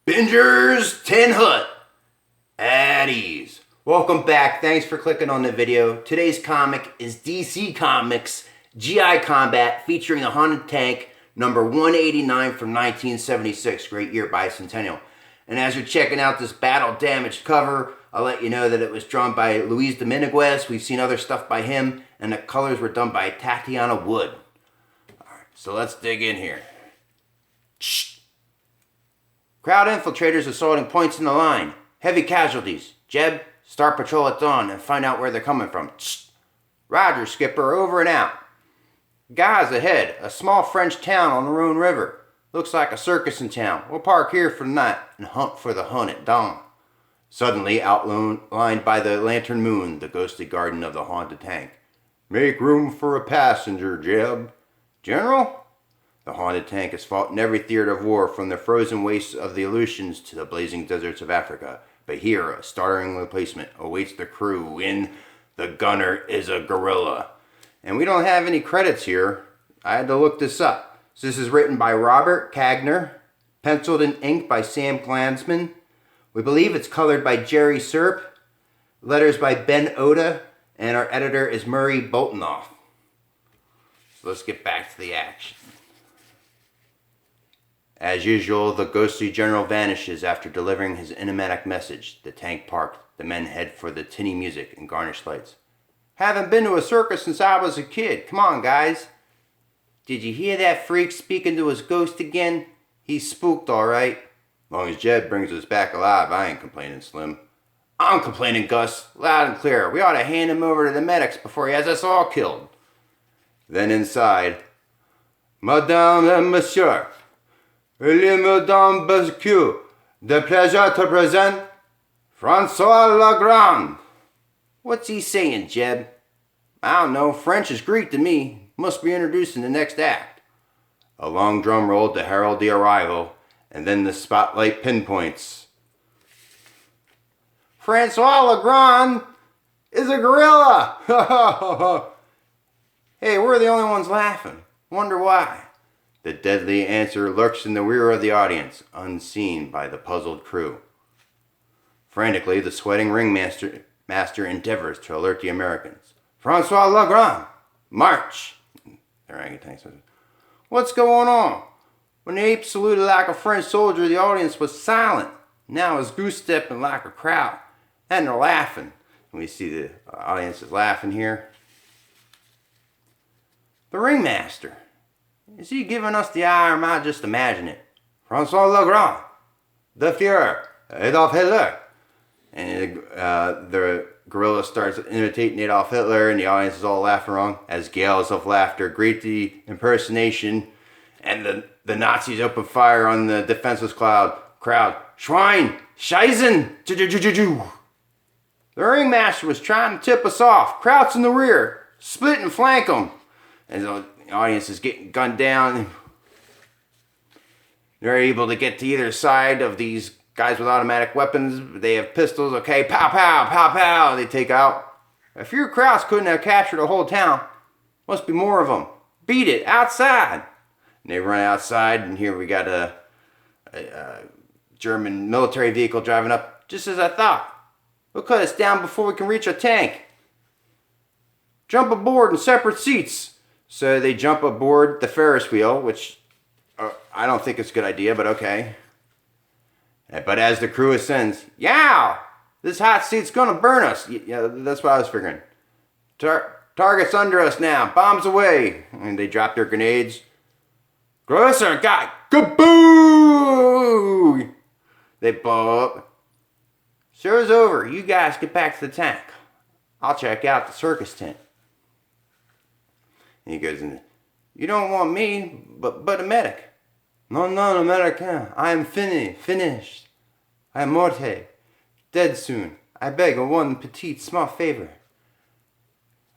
Bingers 10 Hut at ease. Welcome back. Thanks for clicking on the video. Today's comic is DC Comics GI Combat featuring the Haunted Tank number 189 from 1976. Great year, bicentennial. And as you're checking out this battle damaged cover, I'll let you know that it was drawn by Luis Dominguez. We've seen other stuff by him, and the colors were done by Tatiana Wood. Alright, so let's dig in here. Shh. Crowd infiltrators assaulting points in the line. Heavy casualties. J.E.B, start patrol at dawn and find out where they're coming from. Shh. Roger, Skipper, over and out. Guys ahead, a small French town on the Rhone River. Looks like a circus in town. We'll park here for the night and hunt for the hunt at dawn. Suddenly, outlined by the lantern moon, the ghostly garden of the haunted tank. Make room for a passenger, J.E.B. General? The haunted tank has fought in every theater of war, from the frozen wastes of the Aleutians to the blazing deserts of Africa. But here, a startling replacement awaits the crew in The Gunner is a Gorilla. And we don't have any credits here. I had to look this up. So this is written by Robert Cagner, penciled in ink by Sam Glanzman. We believe it's colored by Jerry Serp, letters by Ben Oda, and our editor is Murray Boltonoff. So let's get back to the action. As usual, the ghostly general vanishes after delivering his enigmatic message. The tank parked. The men head for the tinny music and garnished lights. Haven't been to a circus since I was a kid. Come on, guys. Did you hear that freak speaking to his ghost again? He's spooked, all right. Long as J.E.B brings us back alive, I ain't complaining, Slim. I'm complaining, Gus. Loud and clear. We ought to hand him over to the medics before he has us all killed. Then inside. Madame and Monsieur. Madame Basque, de pleasure to present Francois Legrand. What's he saying, J.E.B? I don't know. French is Greek to me. Must be introduced in the next act. A long drum rolled to herald the arrival, and then the spotlight pinpoints. Francois Legrand is a gorilla! Hey, we're the only ones laughing. Wonder why. The deadly answer lurks in the rear of the audience, unseen by the puzzled crew. Frantically, the sweating ringmaster endeavors to alert the Americans. Francois Legrand, march! The orangutan says, what's going on? When the ape saluted like a French soldier, the audience was silent. Now it's goose-stepping like a crowd, and they're laughing. And we see the audience is laughing here. The ringmaster. Is he giving us the eye, or am I just imagining it? Francois Legrand, the Fuhrer, Adolf Hitler. And the gorilla starts imitating Adolf Hitler, and the audience is all laughing wrong as gales of laughter greet the impersonation, and the Nazis open fire on the defenseless crowd. Schwein! Scheißen! The ringmaster was trying to tip us off. Krauts in the rear. Split and flank them. And the audience is getting gunned down. They're able to get to either side of these guys with automatic weapons. They have pistols. Okay, pow, pow, pow, pow. They take out. A few Krauts couldn't have captured a whole town. Must be more of them. Beat it, outside. And they run outside, and here we got a German military vehicle driving up. Just as I thought. They'll cut us down before we can reach our tank. Jump aboard in separate seats. So they jump aboard the Ferris wheel, which I don't think it's a good idea, but okay. But as the crew ascends, yow! This hot seat's gonna burn us. Yeah, that's what I was figuring. Target's under us now. Bombs away. And they drop their grenades. Grosser guy. Kaboo! They blow up. Show's over. You guys get back to the tank. I'll check out the circus tent. And he goes in. You don't want me, but a medic. No, American. I am finished. I am morte. Dead soon. I beg a one petite small favor.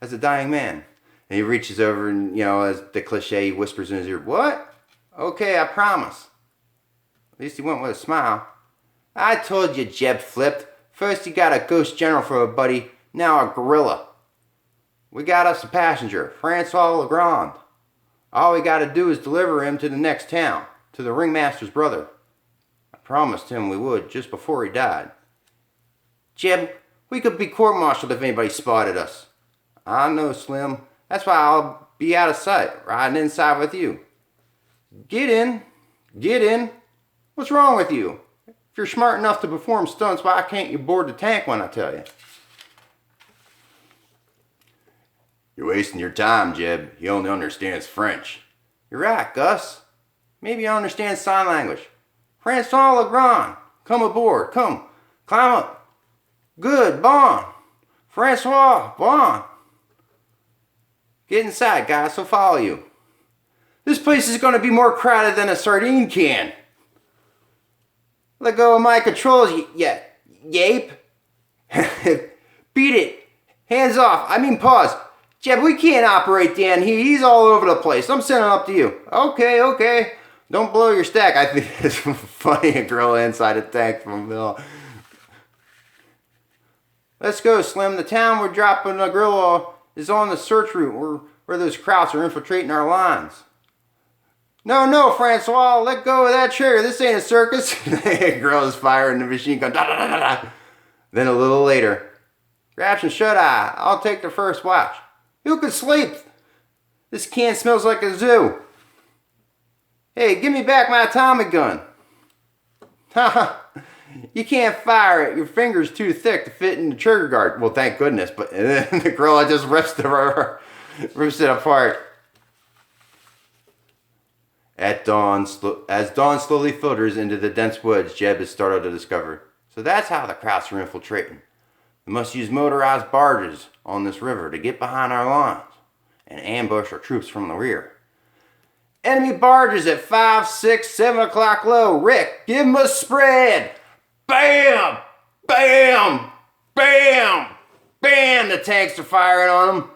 As a dying man. And he reaches over and, as the cliche, he whispers in his ear, what? Okay, I promise. At least he went with a smile. I told you J.E.B flipped. First you got a ghost general for a buddy, now a gorilla. We got us a passenger, Francois Legrand. All we got to do is deliver him to the next town, to the ringmaster's brother. I promised him we would just before he died. Jeb, we could be court-martialed if anybody spotted us. I know, Slim. That's why I'll be out of sight, riding inside with you. Get in. Get in. What's wrong with you? If you're smart enough to perform stunts, why can't you board the tank when I tell you? You're wasting your time, Jeb. He only understands French. You're right, Gus. Maybe I understand sign language. Francois Legrand, come aboard. Come, climb up. Good, bon. Francois, bon. Get inside, guys, so follow you. This place is going to be more crowded than a sardine can. Let go of my controls, J.E.B. Beat it. Hands off. I mean, pause. Jeb, we can't operate Dan. He's all over the place. I'm sending him up to you. Okay. Don't blow your stack. I think it's funny, a gorilla inside a tank from Bill. Let's go, Slim. The town we're dropping the gorilla is on the search route where those Krauts are infiltrating our lines. No, Francois, let go of that trigger. This ain't a circus. The gorilla's firing the machine gun. Then a little later, grab some shut-eye. I'll take the first watch. Who could sleep? This can smells like a zoo. Hey, give me back my atomic gun. You can't fire it. Your finger's too thick to fit in the trigger guard. Well, thank goodness. But then the gorilla just rips it apart. At dawn, as dawn slowly filters into the dense woods, J.E.B has started to discover. So that's how the Krauts are infiltrating. We must use motorized barges on this river to get behind our lines and ambush our troops from the rear. Enemy barges at 5, 6, 7 o'clock low. Rick, give them a spread. Bam! Bam! Bam! Bam! The tanks are firing on them.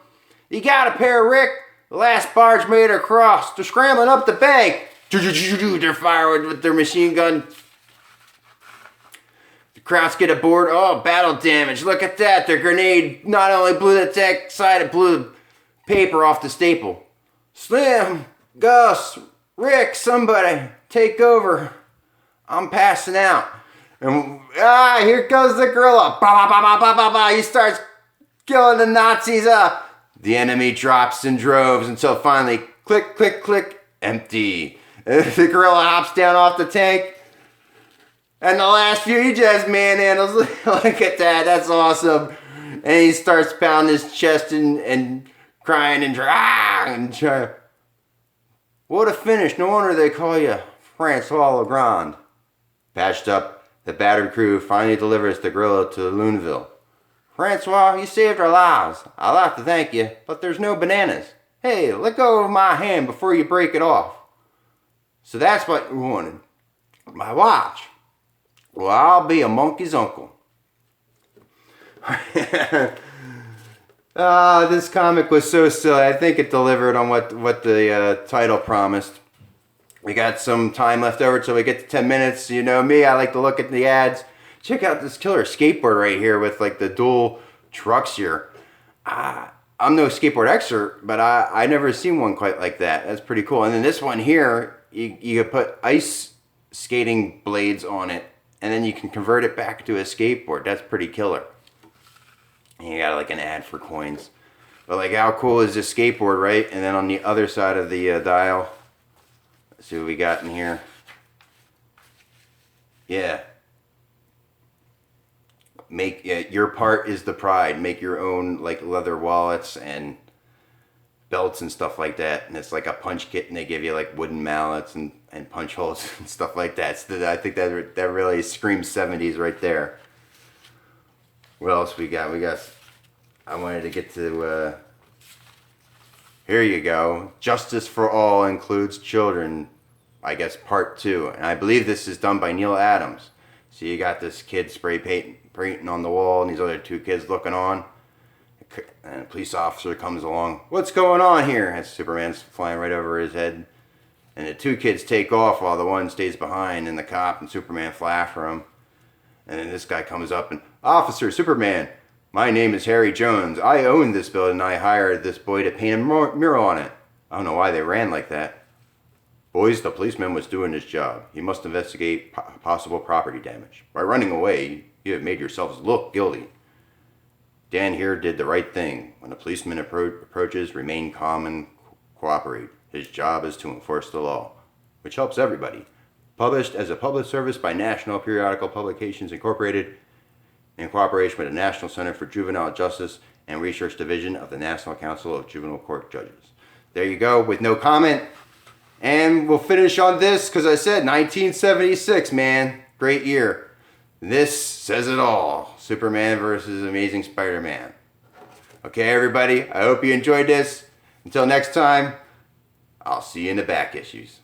You got a pair, Rick. The last barge made it across. They're scrambling up the bank. They're firing with their machine gun. The Krauts get aboard. Oh, battle damage. Look at that. Their grenade not only blew the tank side, it blew the paper off the staple. Slim, Gus, Rick, somebody, take over. I'm passing out. And here goes the gorilla. He starts killing the Nazis up. The enemy drops in droves until finally, click, click, click, empty. The gorilla hops down off the tank. And the last few, he just manhandles. Look at that, that's awesome. And he starts pounding his chest and crying and trying. What a finish, no wonder they call you Francois Legrand. Patched up, the battered crew finally delivers the gorilla to Luneville. Francois, you saved our lives. I'd like to thank you, but there's no bananas. Hey, let go of my hand before you break it off. So that's what you wanted. My watch. Well, I'll be a monkey's uncle. This comic was so silly. I think it delivered on what the title promised. We got some time left over till we get to 10 minutes. You know me, I like to look at the ads. Check out this killer skateboard right here with like the dual trucks here. I'm no skateboard expert, but I never seen one quite like that. That's pretty cool. And then this one here, you could put ice skating blades on it, and then you can convert it back to a skateboard. That's pretty killer. And you got like an ad for coins. But like, how cool is this skateboard, right? And then on the other side of the dial, let's see what we got in here. Yeah. Your part is the pride. Make your own like leather wallets and belts and stuff like that. And it's like a punch kit, and they give you like wooden mallets and punch holes and stuff like that. So I think that really screams 70s right there. What else we got? I wanted to get to, here you go. Justice for All Includes Children, I guess part 2. And I believe this is done by Neil Adams. So you got this kid spray painting on the wall, and these other 2 kids looking on. And a police officer comes along. What's going on here? And Superman's flying right over his head. And the 2 kids take off while the one stays behind, and the cop and Superman fly after him. And then this guy comes up and, Officer Superman, my name is Harry Jones. I own this building, and I hired this boy to paint a mural on it. I don't know why they ran like that. Boys, the policeman was doing his job. He must investigate possible property damage. By running away, you have made yourselves look guilty. Dan here did the right thing. When a policeman approaches, remain calm and cooperate. His job is to enforce the law, which helps everybody. Published as a public service by National Periodical Publications Incorporated in cooperation with the National Center for Juvenile Justice and Research Division of the National Council of Juvenile Court Judges. There you go, with no comment. And we'll finish on this because I said 1976, man. Great year. This says it all. Superman versus Amazing Spider-Man. Okay, everybody, I hope you enjoyed this. Until next time, I'll see you in the back issues.